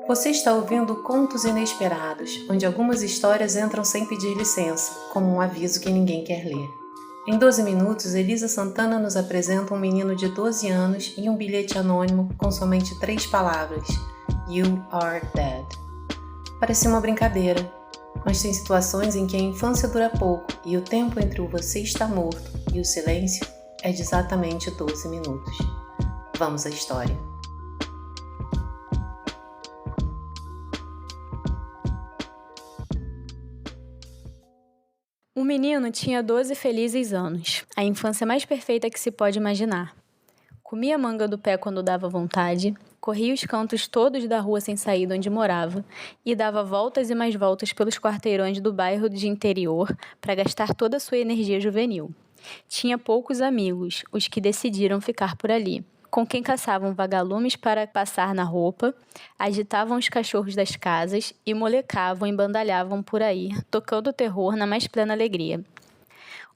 Você está ouvindo Contos Inesperados, onde algumas histórias entram sem pedir licença, como um aviso que ninguém quer ler. Em 12 minutos, Elisa Santana nos apresenta um menino de 12 anos e um bilhete anônimo com somente 3 palavras: You are dead. Parece uma brincadeira, mas tem situações em que a infância dura pouco e o tempo entre o você está morto e o silêncio é de exatamente 12 minutos. Vamos à história. O menino tinha 12 felizes anos, a infância mais perfeita que se pode imaginar. Comia manga do pé quando dava vontade, corria os cantos todos da rua sem saída onde morava e dava voltas e mais voltas pelos quarteirões do bairro de interior para gastar toda a sua energia juvenil. Tinha poucos amigos, os que decidiram ficar por ali, com quem caçavam vagalumes para passar na roupa, agitavam os cachorros das casas e molecavam e bandalhavam por aí, tocando terror na mais plena alegria.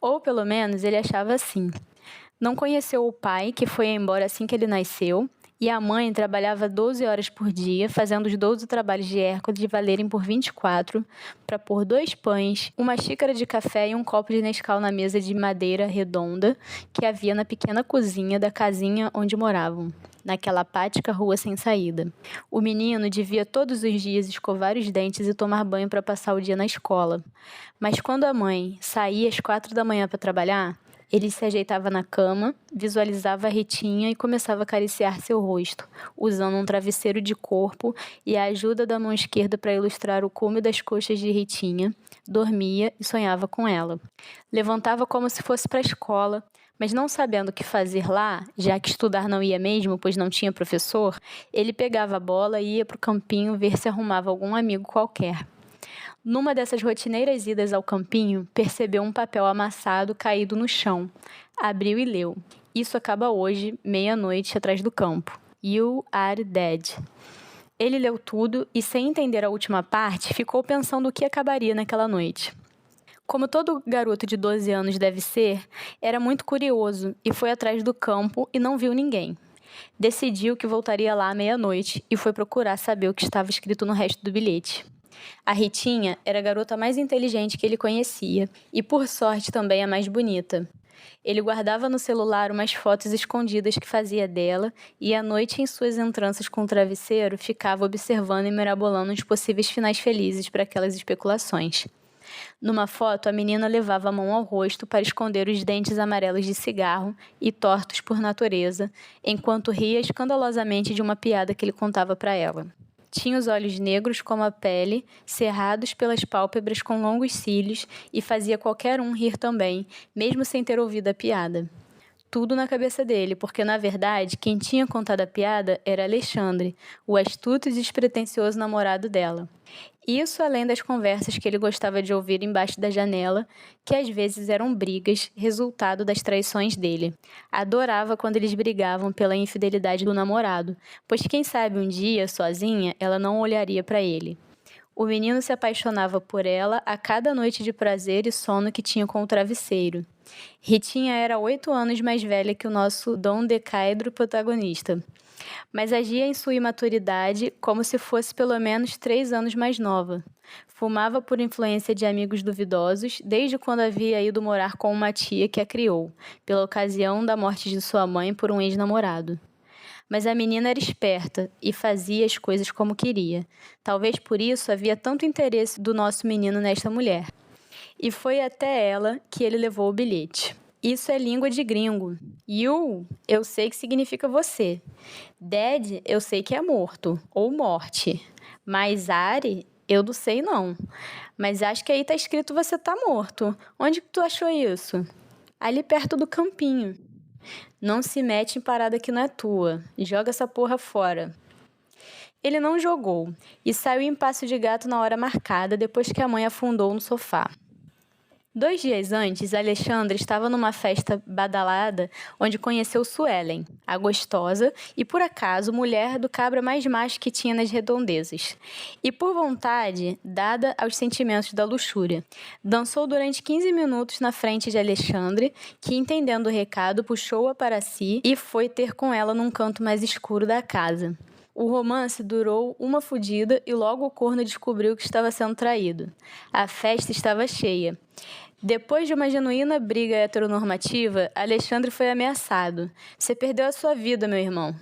Ou pelo menos ele achava assim. Não conheceu o pai, que foi embora assim que ele nasceu, e a mãe trabalhava 12 horas por dia, fazendo os 12 trabalhos de Hércules valerem por 24, para pôr 2 pães, uma xícara de café e um copo de Nescau na mesa de madeira redonda que havia na pequena cozinha da casinha onde moravam, naquela apática rua sem saída. O menino devia todos os dias escovar os dentes e tomar banho para passar o dia na escola. Mas quando a mãe saía às 4 da manhã para trabalhar, ele se ajeitava na cama, visualizava a Ritinha e começava a acariciar seu rosto, usando um travesseiro de corpo e a ajuda da mão esquerda para ilustrar o cume das coxas de Ritinha. Dormia e sonhava com ela. Levantava como se fosse para a escola, mas não sabendo o que fazer lá, já que estudar não ia mesmo, pois não tinha professor, ele pegava a bola e ia para o campinho ver se arrumava algum amigo qualquer. Numa dessas rotineiras idas ao campinho, percebeu um papel amassado caído no chão. Abriu e leu. Isso acaba hoje, meia-noite, atrás do campo. You are dead. Ele leu tudo e, sem entender a última parte, ficou pensando o que acabaria naquela noite. Como todo garoto de 12 anos deve ser, era muito curioso e foi atrás do campo e não viu ninguém. Decidiu que voltaria lá à meia-noite e foi procurar saber o que estava escrito no resto do bilhete. A Ritinha era a garota mais inteligente que ele conhecia e, por sorte, também a mais bonita. Ele guardava no celular umas fotos escondidas que fazia dela e, à noite, em suas entranças com o travesseiro, ficava observando e mirabolando os possíveis finais felizes para aquelas especulações. Numa foto, a menina levava a mão ao rosto para esconder os dentes amarelos de cigarro e tortos por natureza, enquanto ria escandalosamente de uma piada que ele contava para ela. Tinha os olhos negros como a pele, cerrados pelas pálpebras com longos cílios e fazia qualquer um rir também, mesmo sem ter ouvido a piada. Tudo na cabeça dele, porque, na verdade, quem tinha contado a piada era Alexandre, o astuto e despretensioso namorado dela. Isso além das conversas que ele gostava de ouvir embaixo da janela, que às vezes eram brigas, resultado das traições dele. Adorava quando eles brigavam pela infidelidade do namorado, pois quem sabe um dia, sozinha, ela não olharia para ele. O menino se apaixonava por ela a cada noite de prazer e sono que tinha com o travesseiro. Ritinha era 8 anos mais velha que o nosso Dom Decaedro protagonista, mas agia em sua imaturidade como se fosse pelo menos 3 anos mais nova. Fumava por influência de amigos duvidosos, desde quando havia ido morar com uma tia que a criou, pela ocasião da morte de sua mãe por um ex-namorado. Mas a menina era esperta e fazia as coisas como queria. Talvez por isso havia tanto interesse do nosso menino nesta mulher. E foi até ela que ele levou o bilhete. Isso é língua de gringo. You, eu sei que significa você. Dead, eu sei que é morto, ou morte. Mas Ari, eu não sei não. Mas acho que aí tá escrito você tá morto. Onde que tu achou isso? Ali perto do campinho. Não se mete em parada que não é tua. Joga essa porra fora. Ele não jogou e saiu em passo de gato na hora marcada depois que a mãe afundou no sofá. 2 dias antes, Alexandre estava numa festa badalada onde conheceu Suelen, a gostosa e, por acaso, mulher do cabra mais macho que tinha nas redondezas. E, por vontade, dada aos sentimentos da luxúria. Dançou durante 15 minutos na frente de Alexandre, que, entendendo o recado, puxou-a para si e foi ter com ela num canto mais escuro da casa. O romance durou uma fudida e logo o corno descobriu que estava sendo traído. A festa estava cheia. Depois de uma genuína briga heteronormativa, Alexandre foi ameaçado. Você perdeu a sua vida, meu irmão.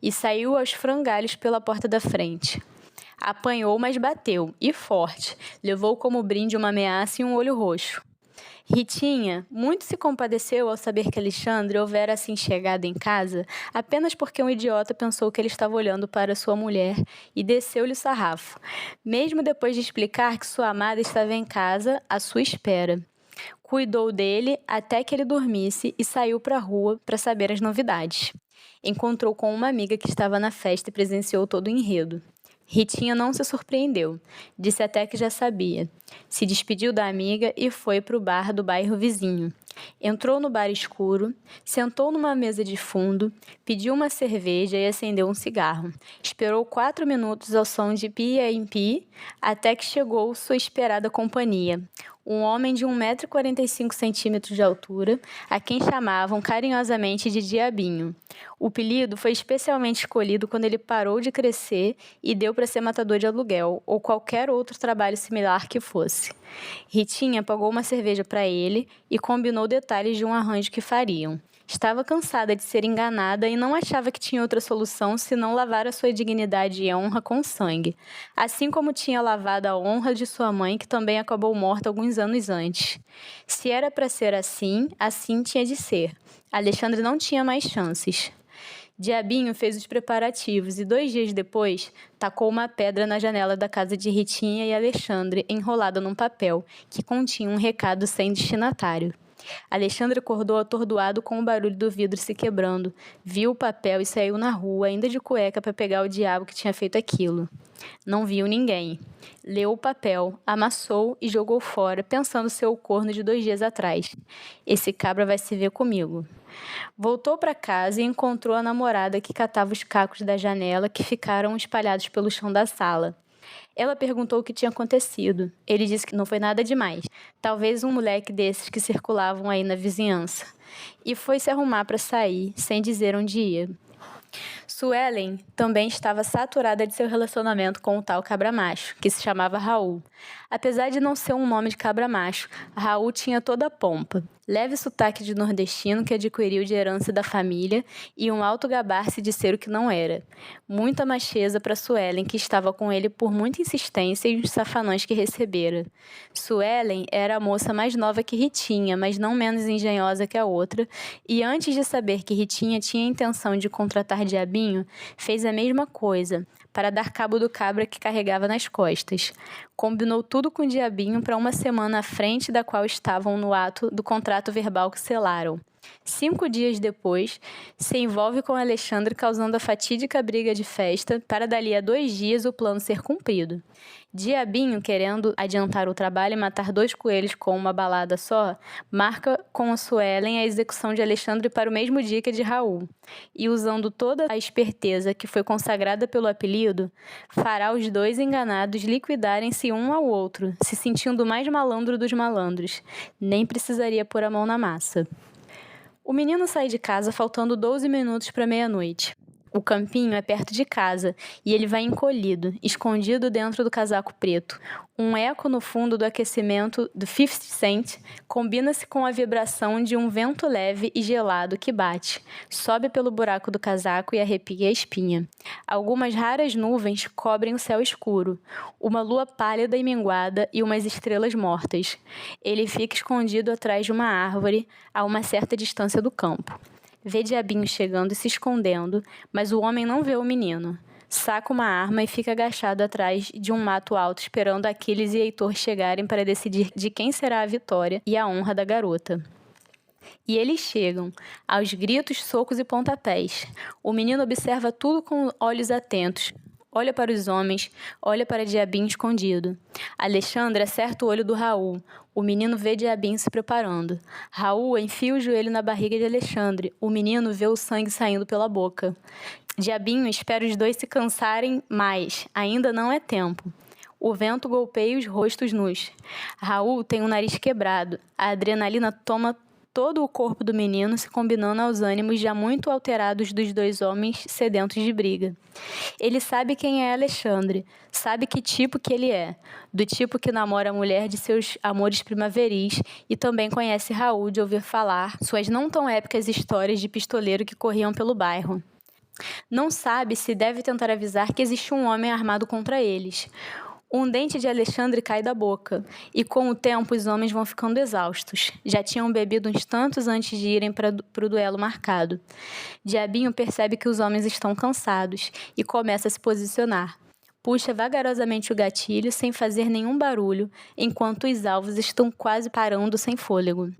E saiu aos frangalhos pela porta da frente. Apanhou, mas bateu, e forte. Levou como brinde uma ameaça e um olho roxo. Ritinha muito se compadeceu ao saber que Alexandre houvera assim chegado em casa apenas porque um idiota pensou que ele estava olhando para sua mulher e desceu-lhe o sarrafo, mesmo depois de explicar que sua amada estava em casa à sua espera. Cuidou dele até que ele dormisse e saiu para a rua para saber as novidades. Encontrou com uma amiga que estava na festa e presenciou todo o enredo. Ritinha não se surpreendeu, disse até que já sabia. Se despediu da amiga e foi para o bar do bairro vizinho. Entrou no bar escuro, sentou numa mesa de fundo, pediu uma cerveja e acendeu um cigarro. Esperou 4 minutos ao som de pia em pi, até que chegou sua esperada companhia. Um homem de 1,45 m de altura, a quem chamavam carinhosamente de Diabinho. O apelido foi especialmente escolhido quando ele parou de crescer e deu para ser matador de aluguel, ou qualquer outro trabalho similar que fosse. Ritinha pagou uma cerveja para ele e combinou detalhes de um arranjo que fariam. Estava cansada de ser enganada e não achava que tinha outra solução senão lavar a sua dignidade e honra com sangue, assim como tinha lavado a honra de sua mãe, que também acabou morta alguns anos antes. Se era para ser assim, assim tinha de ser. Alexandre não tinha mais chances. Diabinho fez os preparativos e 2 dias depois tacou uma pedra na janela da casa de Ritinha e Alexandre, enrolada num papel, que continha um recado sem destinatário. Alexandre acordou atordoado com o barulho do vidro se quebrando, viu o papel e saiu na rua, ainda de cueca, para pegar o diabo que tinha feito aquilo. Não viu ninguém. Leu o papel, amassou e jogou fora, pensando ser o corno de 2 dias atrás. Esse cabra vai se ver comigo. Voltou para casa e encontrou a namorada que catava os cacos da janela que ficaram espalhados pelo chão da sala. Ela perguntou o que tinha acontecido. Ele disse que não foi nada demais. Talvez um moleque desses que circulavam aí na vizinhança. E foi se arrumar para sair, sem dizer onde ia. Suelen também estava saturada de seu relacionamento com o tal cabra-macho, que se chamava Raul. Apesar de não ser um nome de cabra-macho, Raul tinha toda a pompa. Leve sotaque de nordestino que adquiriu de herança da família e um alto gabar-se de ser o que não era. Muita macheza para Suelen, que estava com ele por muita insistência e os safanões que recebera. Suelen era a moça mais nova que Ritinha, mas não menos engenhosa que a outra, e antes de saber que Ritinha tinha a intenção de contratar Diabinho, fez a mesma coisa, para dar cabo do cabra que carregava nas costas. Combinou tudo com o Diabinho para uma semana à frente da qual estavam no ato do contrato verbal que selaram. 5 dias depois, se envolve com Alexandre, causando a fatídica briga de festa, para dali a 2 dias o plano ser cumprido. Diabinho, querendo adiantar o trabalho e matar 2 coelhos com uma balada só, marca com a Suelen a execução de Alexandre para o mesmo dia que a de Raul. E usando toda a esperteza que foi consagrada pelo apelido, fará os 2 enganados liquidarem-se um ao outro, se sentindo o mais malandro dos malandros. Nem precisaria pôr a mão na massa. O menino sai de casa faltando 12 minutos para meia-noite. O campinho é perto de casa e ele vai encolhido, escondido dentro do casaco preto. Um eco no fundo do aquecimento do 50 Cent combina-se com a vibração de um vento leve e gelado que bate, sobe pelo buraco do casaco e arrepia a espinha. Algumas raras nuvens cobrem o céu escuro, uma lua pálida e minguada e umas estrelas mortas. Ele fica escondido atrás de uma árvore a uma certa distância do campo. Vê Diabinho chegando e se escondendo, mas o homem não vê o menino. Saca uma arma e fica agachado atrás de um mato alto esperando Aquiles e Heitor chegarem para decidir de quem será a vitória e a honra da garota. E eles chegam, aos gritos, socos e pontapés. O menino observa tudo com olhos atentos. olha para os homens, olha para Diabinho escondido. Alexandre acerta o olho do Raul. O menino vê Diabinho se preparando. Raul enfia o joelho na barriga de Alexandre. O menino vê o sangue saindo pela boca. Diabinho espera os dois se cansarem mais. Ainda não é tempo. O vento golpeia os rostos nus. Raul tem o nariz quebrado. A adrenalina toma todo o corpo do menino, se combinando aos ânimos já muito alterados dos dois homens sedentos de briga. Ele sabe quem é Alexandre, sabe que tipo que ele é, do tipo que namora a mulher de seus amores primaveris, e também conhece Raul de ouvir falar suas não tão épicas histórias de pistoleiro que corriam pelo bairro. Não sabe se deve tentar avisar que existe um homem armado contra eles. Um dente de Alexandre cai da boca, e com o tempo os homens vão ficando exaustos. Já tinham bebido uns tantos antes de irem para o duelo marcado. Diabinho percebe que os homens estão cansados e começa a se posicionar. Puxa vagarosamente o gatilho sem fazer nenhum barulho, enquanto os alvos estão quase parando sem fôlego.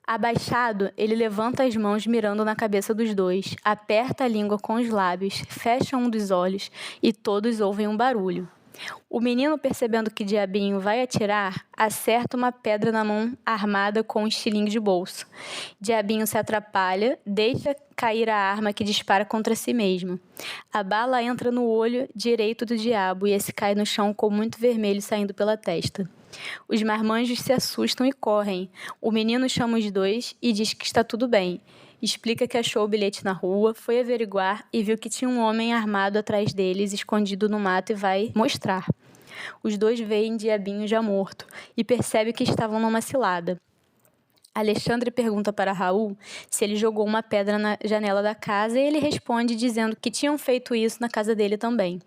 Abaixado, ele levanta as mãos mirando na cabeça dos dois, aperta a língua com os lábios, fecha um dos olhos e todos ouvem um barulho. O menino, percebendo que Diabinho vai atirar, acerta uma pedra na mão armada com um estilingue de bolso. Diabinho se atrapalha, deixa cair a arma que dispara contra si mesmo. A bala entra no olho direito do diabo e esse cai no chão com muito vermelho saindo pela testa. Os marmanjos se assustam e correm. O menino chama os dois e diz que está tudo bem. Explica que achou o bilhete na rua, foi averiguar e viu que tinha um homem armado atrás deles, escondido no mato, e vai mostrar. Os dois veem Diabinho já morto e percebem que estavam numa cilada. Alexandre pergunta para Raul se ele jogou uma pedra na janela da casa e ele responde dizendo que tinham feito isso na casa dele também.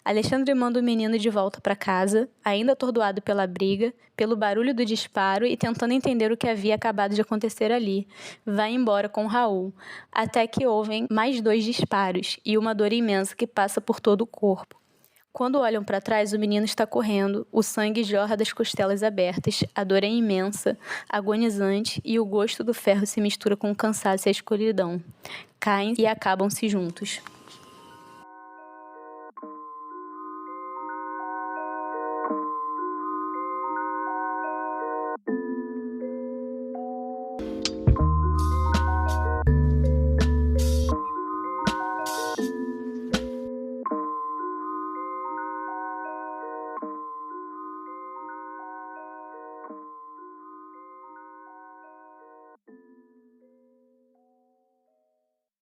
Alexandre manda o menino de volta para casa, ainda atordoado pela briga, pelo barulho do disparo e tentando entender o que havia acabado de acontecer ali. Vai embora com Raul, até que ouvem mais 2 disparos e uma dor imensa que passa por todo o corpo. Quando olham para trás, o menino está correndo, o sangue jorra das costelas abertas, a dor é imensa, agonizante e o gosto do ferro se mistura com o cansaço e a escuridão. Caem e acabam-se juntos.